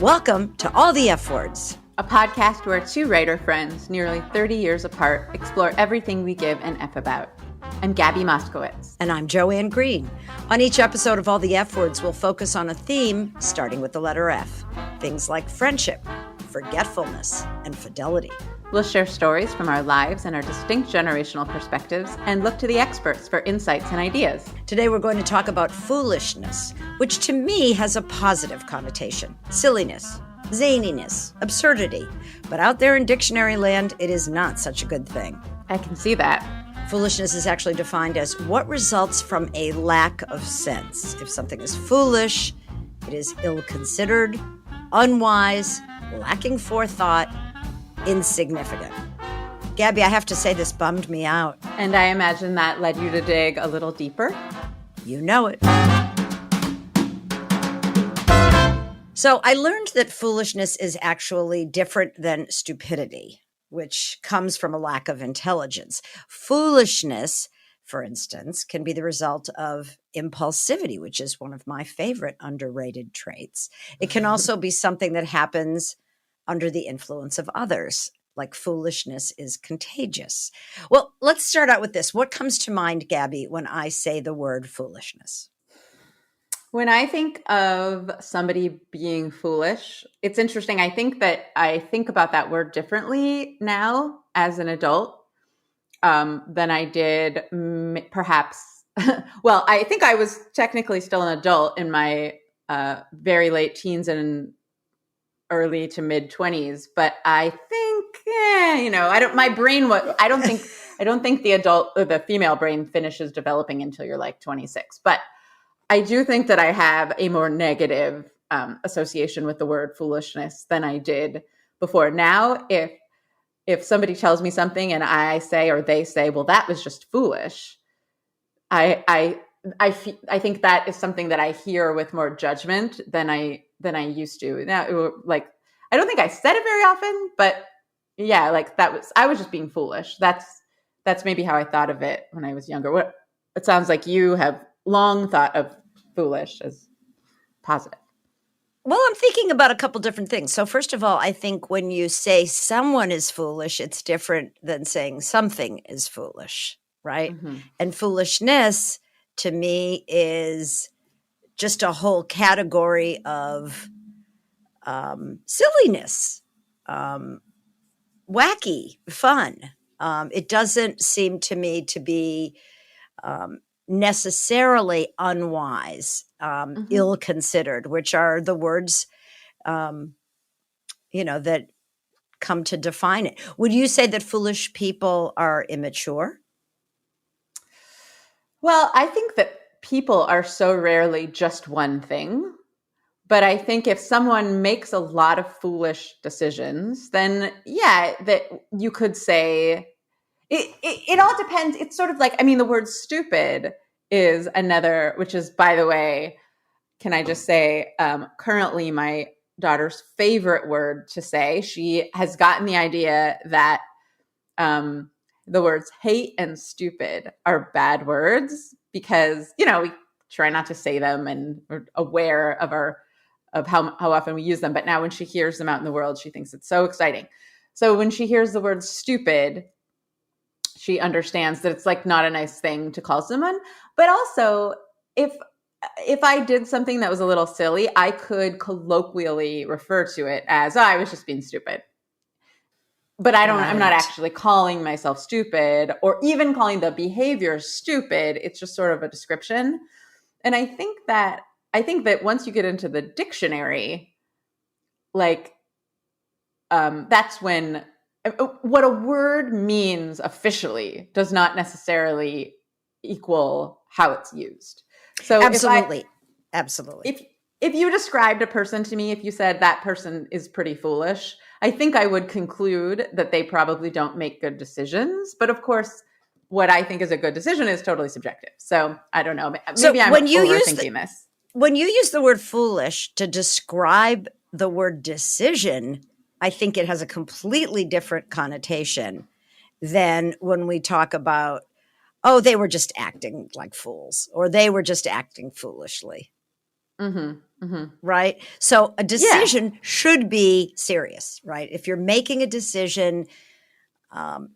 Welcome to All the F Words, a podcast where two writer friends, nearly 30 years apart, explore everything we give an F about. I'm Gabi Moskowitz. And I'm Joanne Green. On each episode of All the F Words, we'll focus on a theme starting with the letter F. Things like friendship, forgetfulness, and fidelity. We'll share stories from our lives and our distinct generational perspectives and look to the experts for insights and ideas. Today we're going to talk about foolishness, which to me has a positive connotation. Silliness, zaniness, absurdity. But out there in dictionary land, it is not such a good thing. I can see that. Foolishness is actually defined as what results from a lack of sense. If something is foolish, it is ill-considered, unwise, lacking forethought, insignificant. Gabi, I have to say this bummed me out. And I imagine that led you to dig a little deeper. You know it. So I learned that foolishness is actually different than stupidity, which comes from a lack of intelligence. Foolishness, for instance, can be the result of impulsivity, which is one of my favorite underrated traits. It can also be something that happens under the influence of others, like foolishness is contagious. Well, let's start out with this. What comes to mind, Gabi, when I say the word foolishness? When I think of somebody being foolish, it's interesting. I think that I think about that word differently now as an adult than I did perhaps. Well, I think I was technically still an adult in my very late teens and early to mid 20s, but I think, I don't think the adult or the female brain finishes developing until you're like 26. But I do think that I have a more negative association with the word foolishness than I did before. Now, if somebody tells me something and I say, or they say, well, that was just foolish, I think that is something that I hear with more judgment than I used to. Now, I don't think I said it very often, but yeah, I was just being foolish. That's maybe how I thought of it when I was younger. It sounds like you have long thought of foolish as positive. Well, I'm thinking about a couple different things. So first of all, I think when you say someone is foolish, it's different than saying something is foolish, right? Mm-hmm. And foolishness to me is just a whole category of silliness, wacky, fun. It doesn't seem to me to be necessarily unwise, ill-considered, which are the words, that come to define it. Would you say that foolish people are immature? Well, I think that people are so rarely just one thing. But I think if someone makes a lot of foolish decisions, then yeah, that you could say it all depends. It's sort of like, the word stupid is another, which is, by the way, can I just say, currently my daughter's favorite word to say. She has gotten the idea that the words hate and stupid are bad words because, we try not to say them and we're aware of how often we use them. But now when she hears them out in the world, she thinks it's so exciting. So when she hears the word stupid, she understands that it's like not a nice thing to call someone. But also, if I did something that was a little silly, I could colloquially refer to it as, I was just being stupid. But I'm not actually calling myself stupid or even calling the behavior stupid. It's just sort of a description. And I think that once you get into the dictionary, that's when what a word means officially does not necessarily equal how it's used. So absolutely. If you described a person to me, if you said that person is pretty foolish, I think I would conclude that they probably don't make good decisions. But of course, what I think is a good decision is totally subjective. So I don't know. Maybe I'm overthinking this. When you use the word foolish to describe the word decision, I think it has a completely different connotation than when we talk about, they were just acting like fools or they were just acting foolishly. right? So a Yeah. decision should be serious, right? If you're making a decision,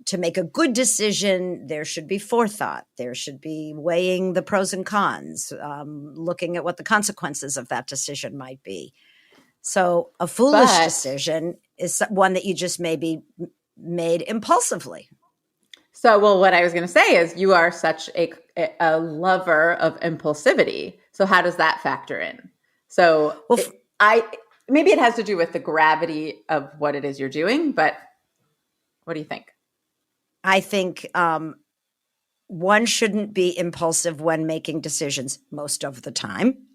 to make a good decision, there should be forethought. There should be weighing the pros and cons, looking at what the consequences of that decision might be. So a foolish But decision is one that you just maybe made impulsively. so, well, what I was going to say is you are such a lover of impulsivity. So how does that factor in? So Well, I maybe it has to do with the gravity of what it is you're doing, but what do you think? I think one shouldn't be impulsive when making decisions most of the time.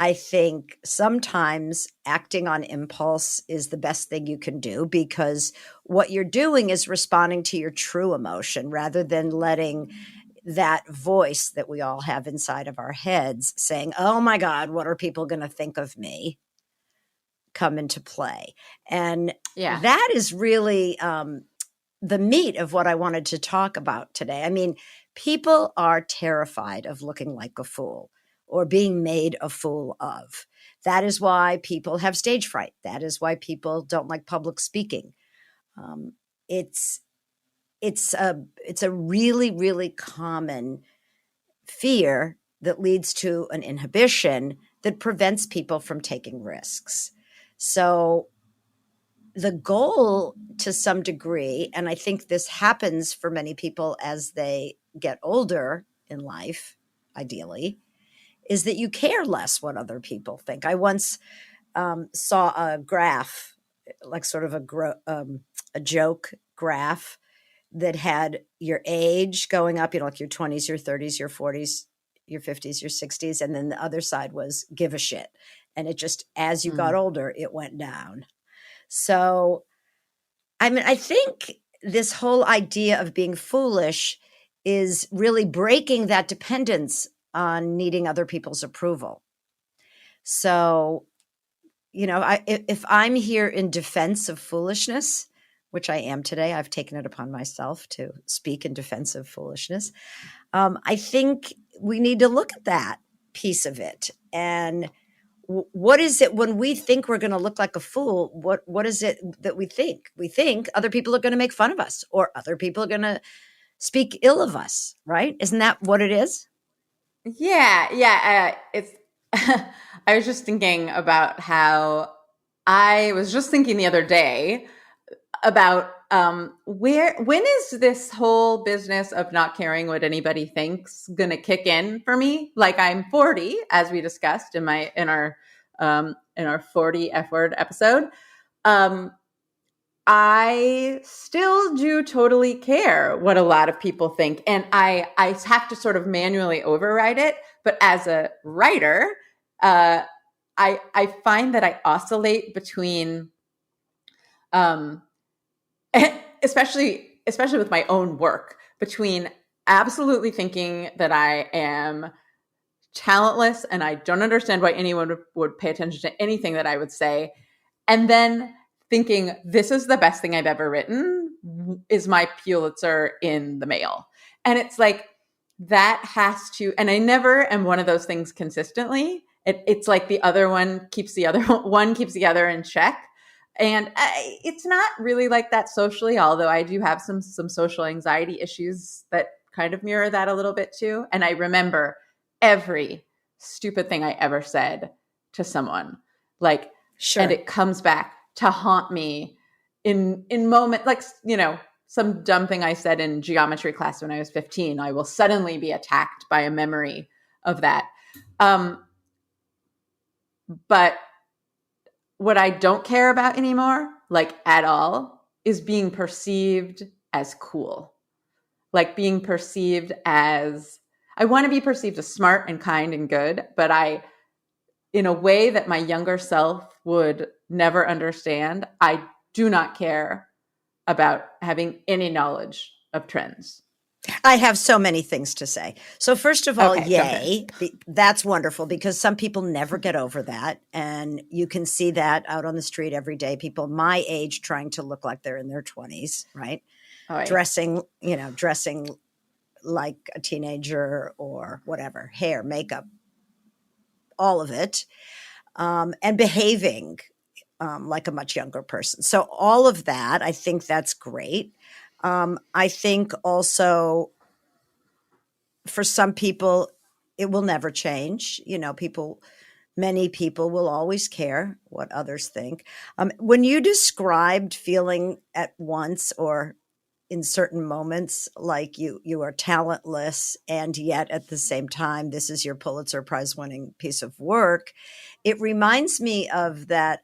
I think sometimes acting on impulse is the best thing you can do because what you're doing is responding to your true emotion rather than letting that voice that we all have inside of our heads saying, oh my God, what are people going to think of me? Come into play. And Yeah. that is really the meat of what I wanted to talk about today. I mean, people are terrified of looking like a fool or being made a fool of. That is why people have stage fright. That is why people don't like public speaking. Um, it's a really, really common fear that leads to an inhibition that prevents people from taking risks. So the goal to some degree, and I think this happens for many people as they get older in life, ideally, is that you care less what other people think. I once saw a graph, like sort of a joke graph that had your age going up, like your 20s, your 30s, your 40s, your 50s, your 60s. And then the other side was give a shit. And it just, as you got older, it went down. So, I mean, I think this whole idea of being foolish is really breaking that dependence on needing other people's approval. So, if I'm here in defense of foolishness, which I am today, I've taken it upon myself to speak in defense of foolishness. I think we need to look at that piece of it. And what is it when we think we're going to look like a fool? What is it that we think? We think other people are going to make fun of us or other people are going to speak ill of us, right? Isn't that what it is? Yeah, yeah. It's. I was just thinking about how I was just thinking the other day about when is this whole business of not caring what anybody thinks going to kick in for me? Like I'm 40, as we discussed in our 40 F word episode. Um, I still do totally care what a lot of people think. And I have to sort of manually override it. But as a writer, uh, I find that I oscillate between, um, especially with my own work, between absolutely thinking that I am talentless and I don't understand why anyone would pay attention to anything that I would say, and then thinking this is the best thing I've ever written, is my Pulitzer in the mail. And it's like that has to, and I never am one of those things consistently. It's like the other one keeps the other one keeps the other in check. And it's not really like that socially, although I do have some social anxiety issues that kind of mirror that a little bit too. And I remember every stupid thing I ever said to someone, like, Sure. and it comes back to haunt me in moment, like, some dumb thing I said in geometry class when I was 15. I will suddenly be attacked by a memory of that. But what I don't care about anymore, like at all, is being perceived as cool. Like being perceived as, I want to be perceived as smart and kind and good, but in a way that my younger self would never understand, I do not care about having any knowledge of trends. I have so many things to say. So first of all, Okay, jump in. yay. That's wonderful because some people never get over that. And you can see that out on the street every day. People my age trying to look like they're in their 20s, right? Oh, yeah. Dressing like a teenager or whatever, hair, makeup, all of it, and behaving like a much younger person. So all of that, I think that's great. I think also for some people, it will never change. Many people will always care what others think. When you described feeling at once or in certain moments like you are talentless and yet at the same time this is your Pulitzer Prize winning piece of work, it reminds me of that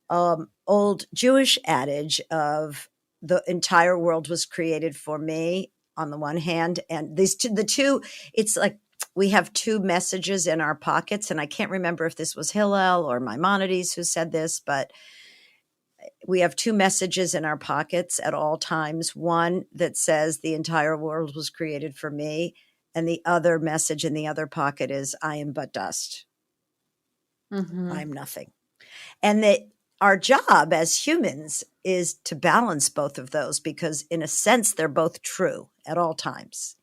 old Jewish adage of the entire world was created for me on the one hand, and the two, it's like we have two messages in our pockets, and I can't remember if this was Hillel or Maimonides who said this, but we have two messages in our pockets at all times. One that says the entire world was created for me, and the other message in the other pocket is I am but dust. Mm-hmm. I'm nothing. And that our job as humans is to balance both of those because in a sense, they're both true at all times,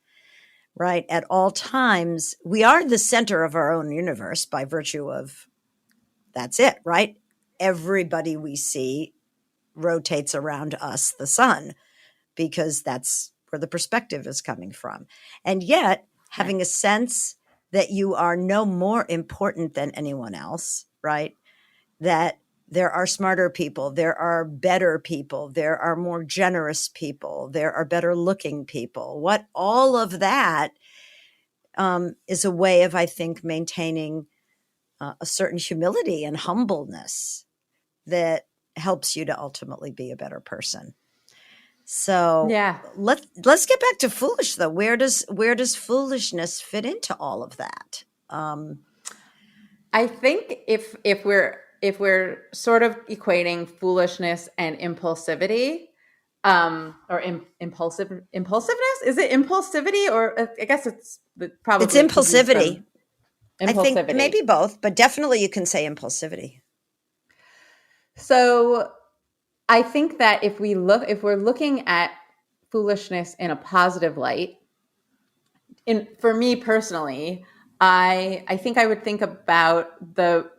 right? At all times, we are the center of our own universe by virtue of that's it, right? Everybody we see rotates around us, the sun, because that's where the perspective is coming from. And yet, having a sense that you are no more important than anyone else, right? That there are smarter people, there are better people, there are more generous people, there are better looking people. What all of that is a way of, I think, maintaining a certain humility and humbleness that helps you to ultimately be a better person. So Yeah. let's get back to foolish though. Where does foolishness fit into all of that? I think if we're sort of equating foolishness and impulsivity, or impulsiveness, is it impulsivity, or I guess probably It's impulsivity. Impulsivity. I think maybe both, but definitely you can say impulsivity. So I think that if we're looking at foolishness in a positive light, for me personally, I think I would think about the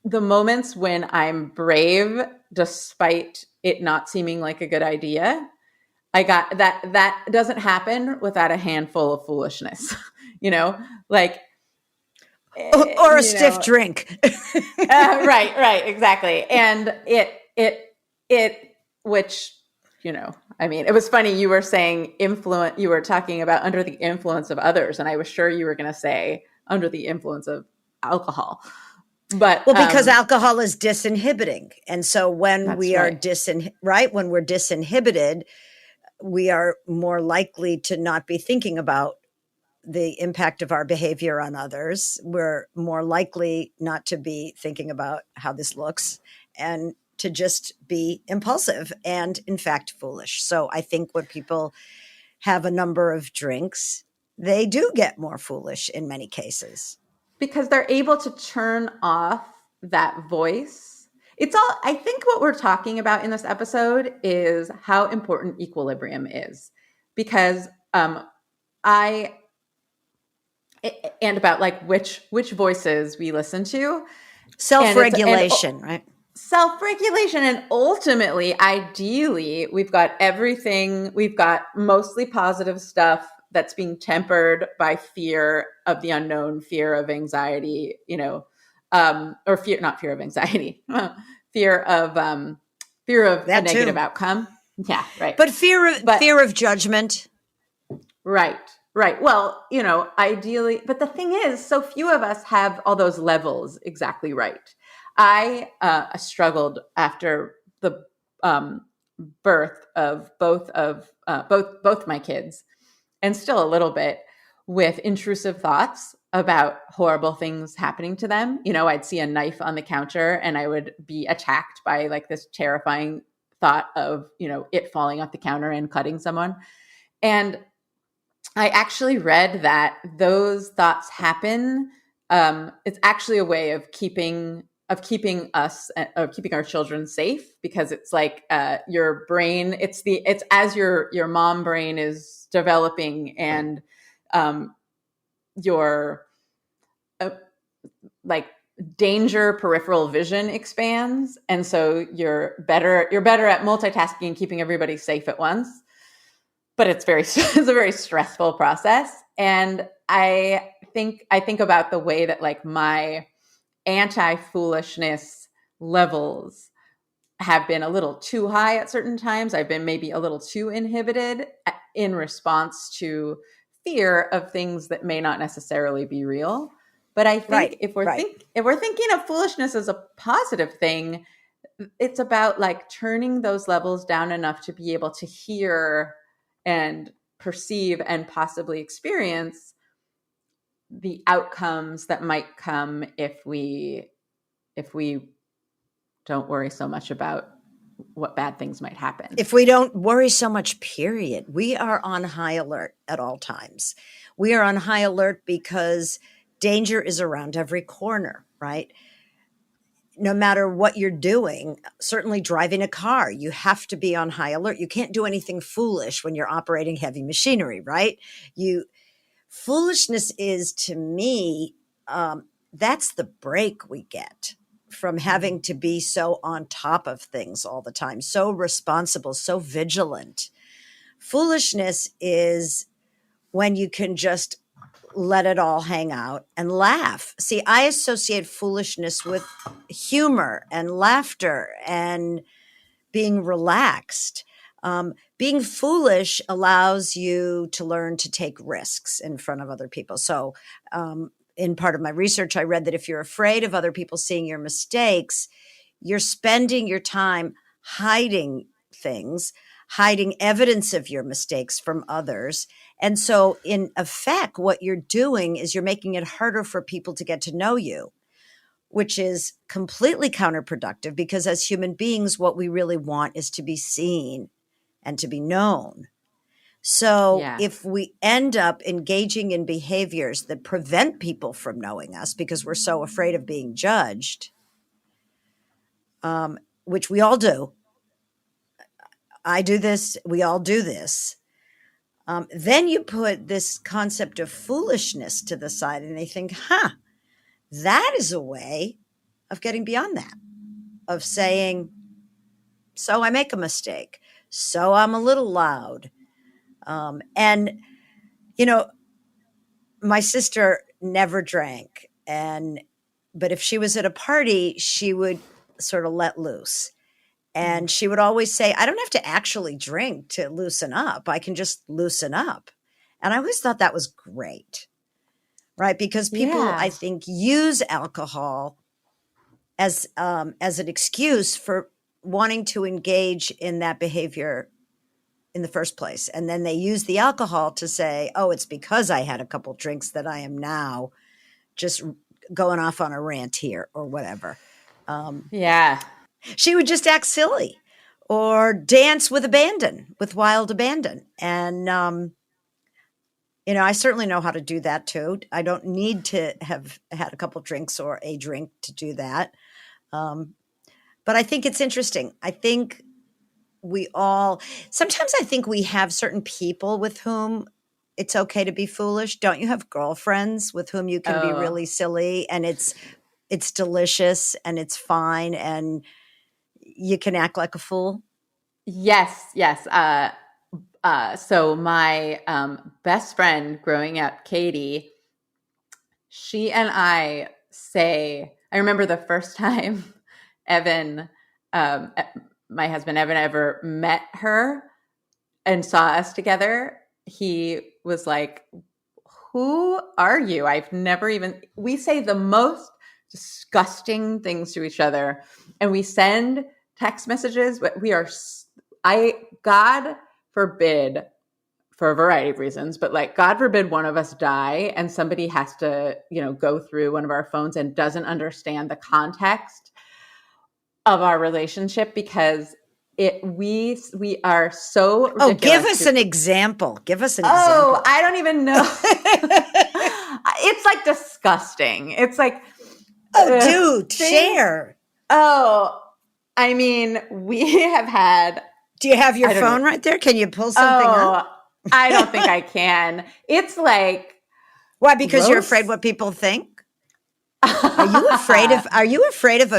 moments when I'm brave despite it not seeming like a good idea. I got that doesn't happen without a handful of foolishness, like or a stiff drink. right, exactly. And which, I mean, it was funny. You were saying you were talking about under the influence of others. And I was sure you were going to say under the influence of alcohol. But because alcohol is disinhibiting. And so when we are right. When we're disinhibited, we are more likely to not be thinking about the impact of our behavior on others. We're more likely not to be thinking about how this looks and to just be impulsive and, in fact, foolish. So I think when people have a number of drinks, they do get more foolish in many cases. Because they're able to turn off that voice. I think what we're talking about in this episode is how important equilibrium is. Because and about like which voices we listen to. Self-regulation, right? Self-regulation. And ultimately, ideally, we've got mostly positive stuff that's being tempered by fear of the unknown, fear of anxiety, or not fear of anxiety, fear of a negative outcome. Yeah, right. But fear of judgment. Right. Well, ideally, but the thing is, so few of us have all those levels exactly right. I struggled after the birth of both my kids, and still a little bit, with intrusive thoughts about horrible things happening to them. I'd see a knife on the counter and I would be attacked by like this terrifying thought of, it falling off the counter and cutting someone. And I actually read that those thoughts happen. It's actually a way of keeping us or keeping our children safe, because it's like your brain. It's as your mom brain is developing, and your like danger peripheral vision expands, and so you're better at multitasking and keeping everybody safe at once. But it's a very stressful process. And I think about the way that like my anti-foolishness levels have been a little too high at certain times. I've been maybe a little too inhibited in response to fear of things that may not necessarily be real. But I think if we're thinking of foolishness as a positive thing, it's about like turning those levels down enough to be able to hear and perceive and possibly experience the outcomes that might come if we don't worry so much about what bad things might happen. If we don't worry so much, period. We are on high alert at all times. We are on high alert because danger is around every corner, right? No matter what you're doing, certainly driving a car, you have to be on high alert. You can't do anything foolish when you're operating heavy machinery, right? Foolishness is, to me, that's the break we get from having to be so on top of things all the time, so responsible, so vigilant. Foolishness is when you can just let it all hang out and laugh. See, I associate foolishness with humor and laughter and being relaxed. Being foolish allows you to learn to take risks in front of other people. So, in part of my research, I read that if you're afraid of other people seeing your mistakes, you're spending your time hiding things, hiding evidence of your mistakes from others. And so in effect, what you're doing is you're making it harder for people to get to know you, which is completely counterproductive because as human beings, what we really want is to be seen and to be known. So if we end up engaging in behaviors that prevent people from knowing us because we're so afraid of being judged, which we all do. I do this. We all do this. Then you put this concept of foolishness to the side and they think, that is a way of getting beyond that, of saying, so I make a mistake. So I'm a little loud. And, my sister never drank. But if she was at a party, she would sort of let loose. And she would always say, I don't have to actually drink to loosen up. I can just loosen up. And I always thought that was great, right? Because people, I think, use alcohol as an excuse for wanting to engage in that behavior in the first place. And then they use the alcohol to say, oh, it's because I had a couple drinks that I am now just going off on a rant here or whatever. She would just act silly or dance with wild abandon. And, I certainly know how to do that too. I don't need to have had a couple drinks or a drink to do that. But I think it's interesting. I think sometimes I think we have certain people with whom it's okay to be foolish. Don't you have girlfriends with whom you can be really silly and it's delicious and it's fine and you can act like a fool? Yes. So my best friend growing up, Katie, she and I remember the first time Evan, my husband Evan, ever met her and saw us together. He was like, who are you? We say the most disgusting things to each other and we send text messages, but God forbid, for a variety of reasons, but like, God forbid one of us die and somebody has to, go through one of our phones and doesn't understand the context of our relationship because we are so ridiculous. Oh, give us an example. Example. I don't even know. It's like disgusting. It's like, dude, share. Oh, I mean, we have had. Do you have your phone right there? Can you pull something up? I don't think I can. It's like. Why? Because you're afraid what people think? Are you afraid of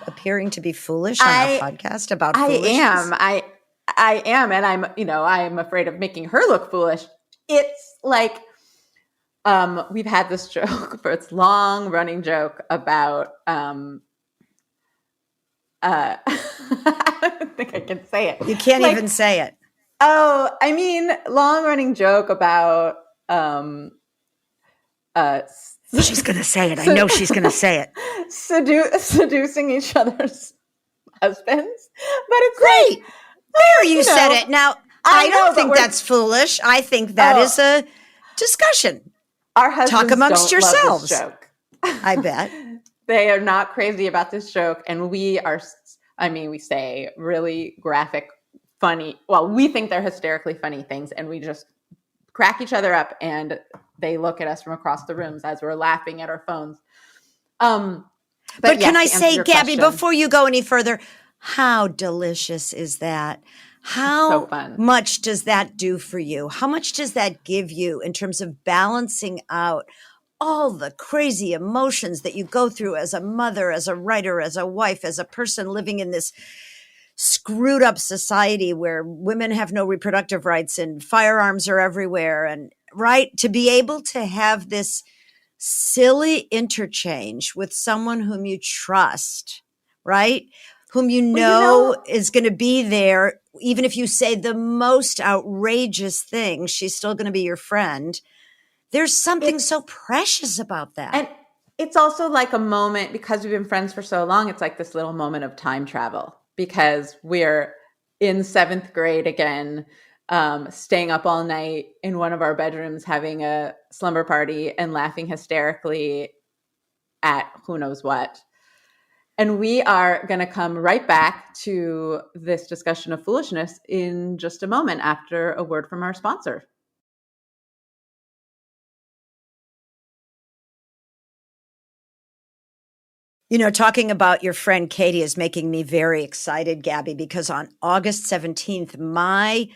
appearing to be foolish on our podcast about I foolishness? am. I am. And I'm afraid of making her look foolish. It's like, we've had this joke for its long running joke about, I don't think I can say it. You can't even say it. Oh, I mean, long running joke about, she's going to say it. I know she's going to say it. Seducing each other's husbands. But it's great. Like, there you said it. Now, I don't think that's foolish. I think that is a discussion. Our husbands talk amongst don't yourselves. Love this joke. I bet. They are not crazy about this joke. And we say really graphic, funny. Well, we think they're hysterically funny things. And we just crack each other up. And they look at us from across the rooms as we're laughing at our phones. But yes, can I say, Gabi, before you go any further, how delicious is that? How much does that do for you? How much does that give you in terms of balancing out all the crazy emotions that you go through as a mother, as a writer, as a wife, as a person living in this screwed up society where women have no reproductive rights and firearms are everywhere, and right, to be able to have this silly interchange with someone whom you trust, right? Whom you know is going to be there. Even if you say the most outrageous thing, she's still going to be your friend. There's something so precious about that. And it's also like a moment, because we've been friends for so long, it's like this little moment of time travel, because we're in 7th grade again, staying up all night in one of our bedrooms, having a slumber party and laughing hysterically at who knows what. And we are going to come right back to this discussion of foolishness in just a moment after a word from our sponsor. You know, talking about your friend Katie is making me very excited, Gabi, because on August 17th, I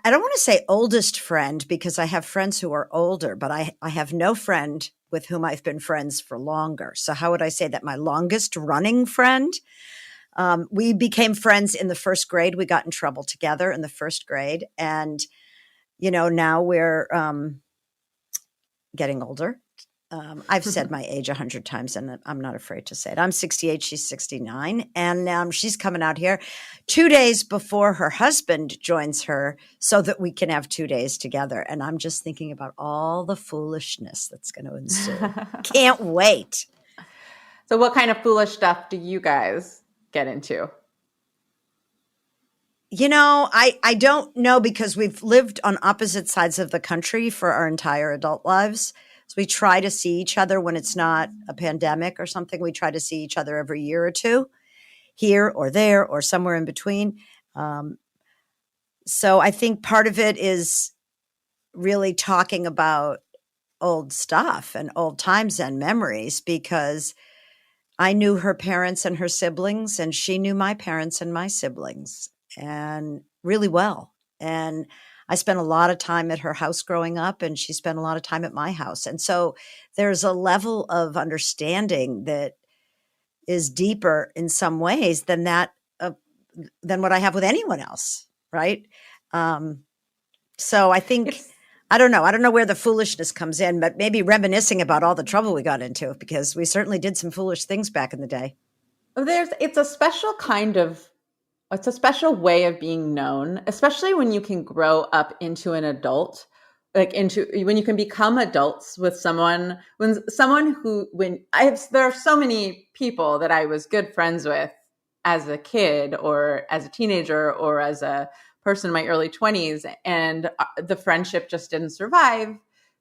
don't want to say oldest friend, because I have friends who are older, but I have no friend with whom I've been friends for longer. So how would I say that? My longest running friend. We became friends in the 1st grade. We got in trouble together in the 1st grade. And, you know, now we're getting older. I've said my age 100 times, and I'm not afraid to say it. I'm 68. She's 69. And she's coming out here 2 days before her husband joins her so that we can have 2 days together. And I'm just thinking about all the foolishness that's going to ensue. Can't wait. So what kind of foolish stuff do you guys get into? You know, I don't know, because we've lived on opposite sides of the country for our entire adult lives. So we try to see each other when it's not a pandemic or something. We try to see each other every year or two, here or there or somewhere in between. So I think part of it is really talking about old stuff and old times and memories, because I knew her parents and her siblings, and she knew my parents and my siblings, and really well. And I spent a lot of time at her house growing up, and she spent a lot of time at my house. And so there's a level of understanding that is deeper in some ways than than what I have with anyone else. Right. So I think, I don't know where the foolishness comes in, but maybe reminiscing about all the trouble we got into, because we certainly did some foolish things back in the day. It's a special way of being known, especially when you can grow up into an adult, when you can become adults with someone, there are so many people that I was good friends with as a kid or as a teenager or as a person in my early 20s. And the friendship just didn't survive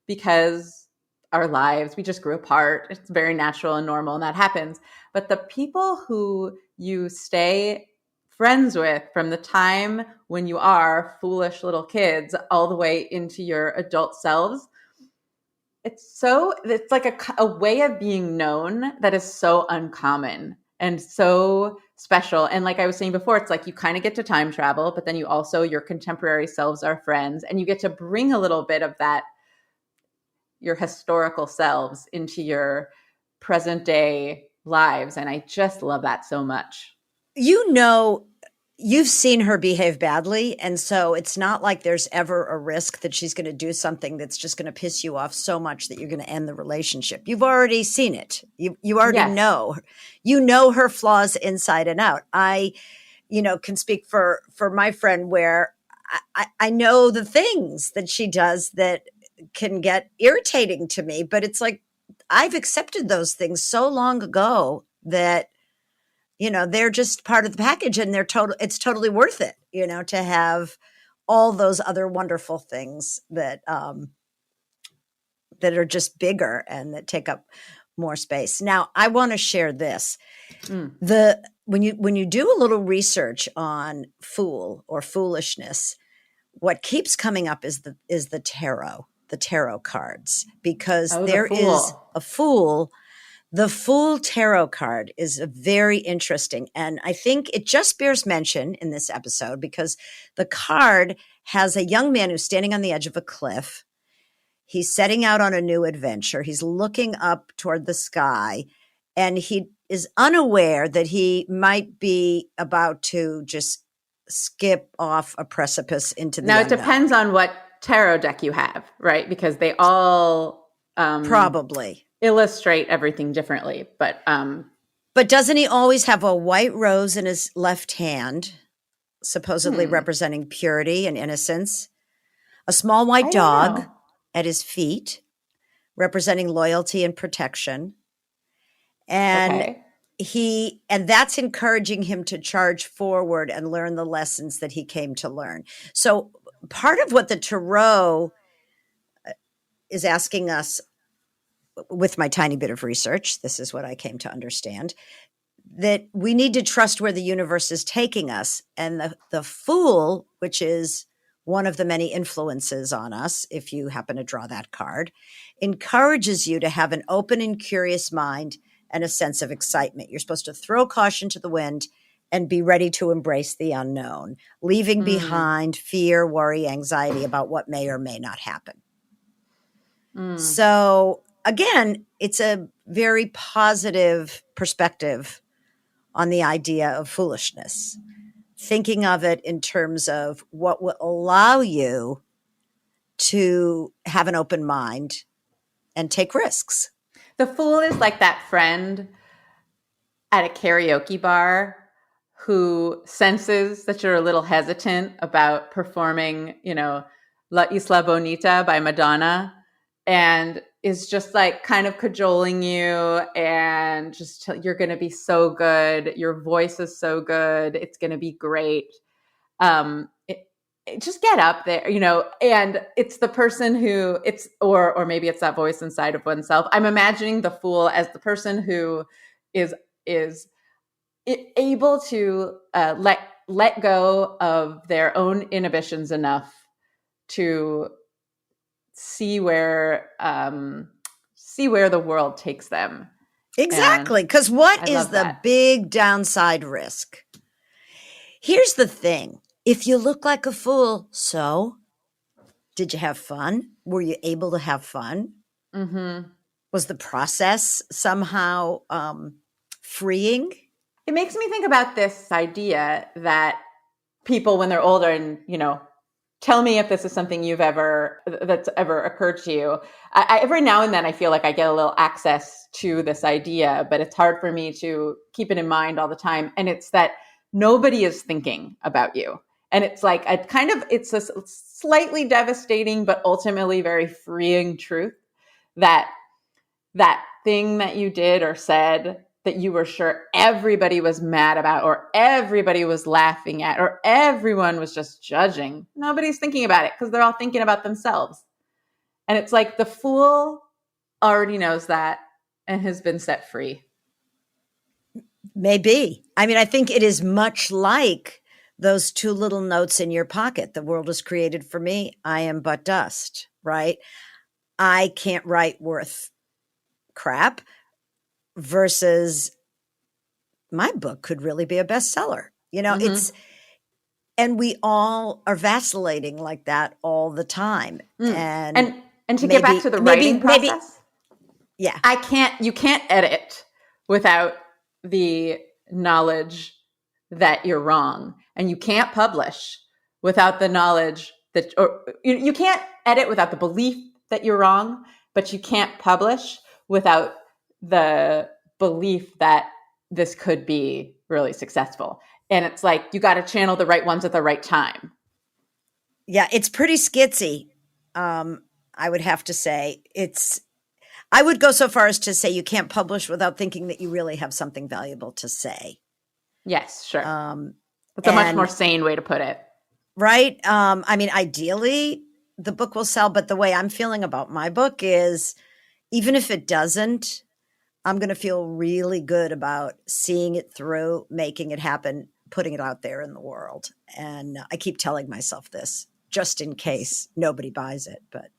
because we just grew apart. It's very natural and normal, and that happens. But the people who you stay friends with from the time when you are foolish little kids all the way into your adult selves, it's like a way of being known that is so uncommon and so special. And like I was saying before, it's like you kind of get to time travel, but then your contemporary selves are friends, and you get to bring a little bit of that, your historical selves, into your present day lives. And I just love that so much. You've seen her behave badly. And so it's not like there's ever a risk that she's going to do something that's just going to piss you off so much that you're going to end the relationship. You've already seen it. You already know. You know her flaws inside and out. I can speak for my friend where I know the things that she does that can get irritating to me, but it's like I've accepted those things so long ago that they're just part of the package, and it's totally worth it, to have all those other wonderful things that are just bigger and that take up more space. Now, I want to share this. When you do a little research on fool or foolishness, what keeps coming up is the tarot cards, because there is a fool. The Fool Tarot card is very interesting. And I think it just bears mention in this episode because the card has a young man who's standing on the edge of a cliff. He's setting out on a new adventure. He's looking up toward the sky, and he is unaware that he might be about to just skip off a precipice into the unknown. It depends on what tarot deck you have, right? Because they all probably illustrate everything differently, but doesn't he always have a white rose in his left hand, supposedly representing purity and innocence, a small white dog at his feet representing loyalty and protection, and that's encouraging him to charge forward and learn the lessons that he came to learn. So part of what the tarot is asking us, with my tiny bit of research, this is what I came to understand, that we need to trust where the universe is taking us. And the Fool, which is one of the many influences on us, if you happen to draw that card, encourages you to have an open and curious mind and a sense of excitement. You're supposed to throw caution to the wind and be ready to embrace the unknown, leaving behind fear, worry, anxiety about what may or may not happen. So again, it's a very positive perspective on the idea of foolishness, thinking of it in terms of what will allow you to have an open mind and take risks. The Fool is like that friend at a karaoke bar who senses that you're a little hesitant about performing, La Isla Bonita by Madonna, and is just like kind of cajoling you and just you're going to be so good. Your voice is so good. It's going to be great. Just get up there, and it's the person who or maybe it's that voice inside of oneself. I'm imagining the Fool as the person who is able to let go of their own inhibitions enough to see where the world takes them. Exactly. Because what is the big downside risk? Here's the thing. If you look like a fool, so did you have fun? Were you able to have fun? Mm-hmm. Was the process somehow freeing? It makes me think about this idea that people, when they're older and, tell me if this is something that's ever occurred to you. I every now and then I feel like I get a little access to this idea, but it's hard for me to keep it in mind all the time. And it's that nobody is thinking about you. And it's like, it's a slightly devastating, but ultimately very freeing truth that thing that you did or said that you were sure everybody was mad about, or everybody was laughing at, or everyone was just judging. Nobody's thinking about it because they're all thinking about themselves. And it's like the Fool already knows that and has been set free. Maybe. I mean, I think it is much like those two little notes in your pocket. The world is created for me. I am but dust, right? I can't write worth crap. Versus my book could really be a bestseller. It's, and we all are vacillating like that all the time. And to get back to the writing process. Yeah. You can't edit without the knowledge that you're wrong. And you can't publish without the knowledge that, or you can't edit without the belief that you're wrong, but you can't publish without the belief that this could be really successful. And it's like, you got to channel the right ones at the right time. Yeah, it's pretty skitsy. I would have to say I would go so far as to say you can't publish without thinking that you really have something valuable to say. Yes, sure. That's a much more sane way to put it. Right? I mean, ideally, the book will sell, but the way I'm feeling about my book is even if it doesn't, I'm going to feel really good about seeing it through, making it happen, putting it out there in the world. And I keep telling myself this just in case nobody buys it, but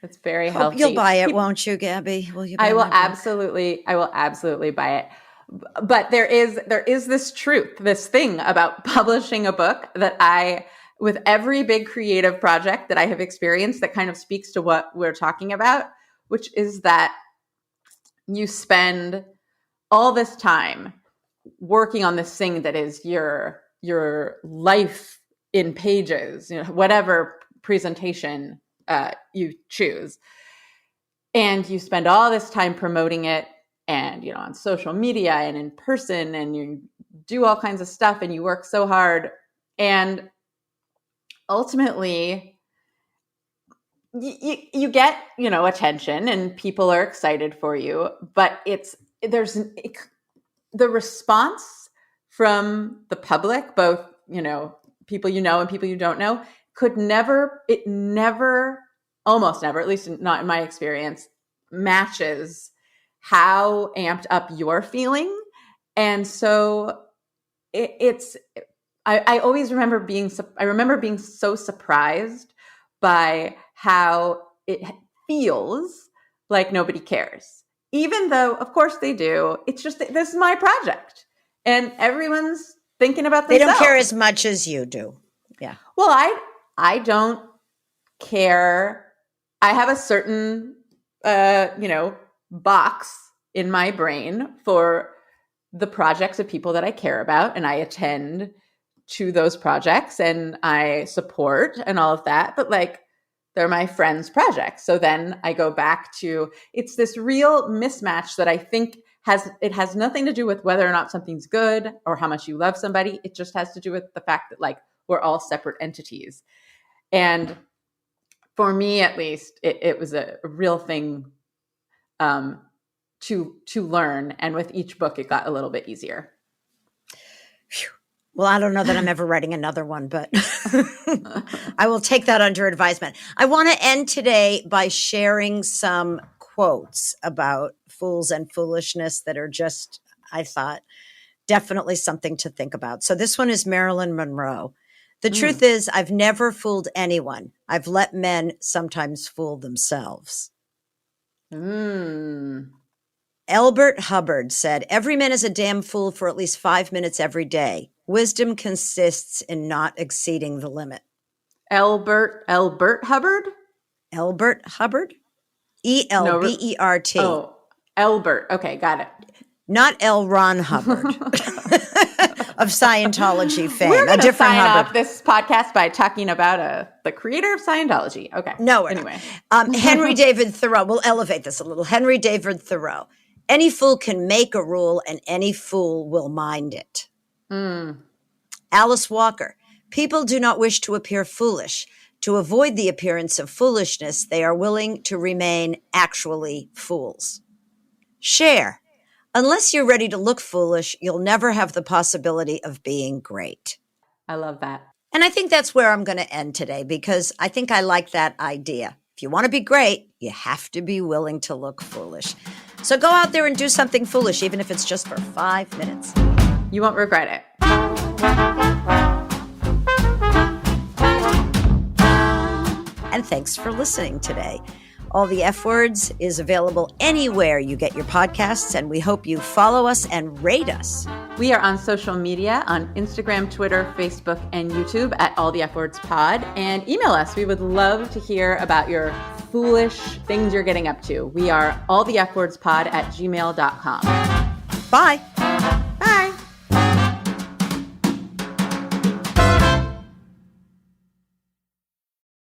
it's very healthy. You'll buy it, won't you, Gabby? Will you buy I will absolutely buy it. But there is this truth, this thing about publishing a book that with every big creative project that I have experienced that kind of speaks to what we're talking about, which is that you spend all this time working on this thing that is your life in pages, whatever presentation you choose. And you spend all this time promoting it and, on social media and in person, and you do all kinds of stuff and you work so hard. And ultimately you get, attention and people are excited for you, but the response from the public, both, people and people you don't know, almost never, at least not in my experience, matches how amped up you're feeling. And so I always remember being so surprised by how it feels like nobody cares, even though of course they do. It's just, this is my project and everyone's thinking about themselves. They don't care as much as you do. Yeah. Well, I don't care. I have a certain, box in my brain for the projects of people that I care about, and I attend to those projects and I support and all of that. But they're my friends' projects. So then I go back to, it's this real mismatch that I think has nothing to do with whether or not something's good or how much you love somebody. It just has to do with the fact that we're all separate entities. And for me, at least, it was a real thing to learn. And with each book, it got a little bit easier. Well, I don't know that I'm ever writing another one, but I will take that under advisement. I want to end today by sharing some quotes about fools and foolishness that are just, I thought, definitely something to think about. So this one is Marilyn Monroe. The truth is, I've never fooled anyone. I've let men sometimes fool themselves. Elbert Hubbard said, every man is a damn fool for at least 5 minutes every day. Wisdom consists in not exceeding the limit. Elbert Hubbard? Elbert Hubbard? E-L-B-E-R-T. Oh, Elbert. Okay, got it. Not L. Ron Hubbard of Scientology fame. We're going to sign Hubbard. off this podcast by talking about the creator of Scientology. Okay. No, anyway. Henry David Thoreau. We'll elevate this a little. Henry David Thoreau. Any fool can make a rule and any fool will mind it. Alice Walker. People do not wish to appear foolish. To avoid the appearance of foolishness, they are willing to remain actually fools. Cher. Unless you're ready to look foolish, you'll never have the possibility of being great. I love that. And I think that's where I'm going to end today because I think I like that idea. If you want to be great, you have to be willing to look foolish. So go out there and do something foolish, even if it's just for 5 minutes. You won't regret it. And thanks for listening today. All the F Words is available anywhere you get your podcasts, and we hope you follow us and rate us. We are on social media on Instagram, Twitter, Facebook, and YouTube at allthefwordspod. And email us. We would love to hear about your foolish things you're getting up to. We are allthefwordspod@gmail.com. Bye.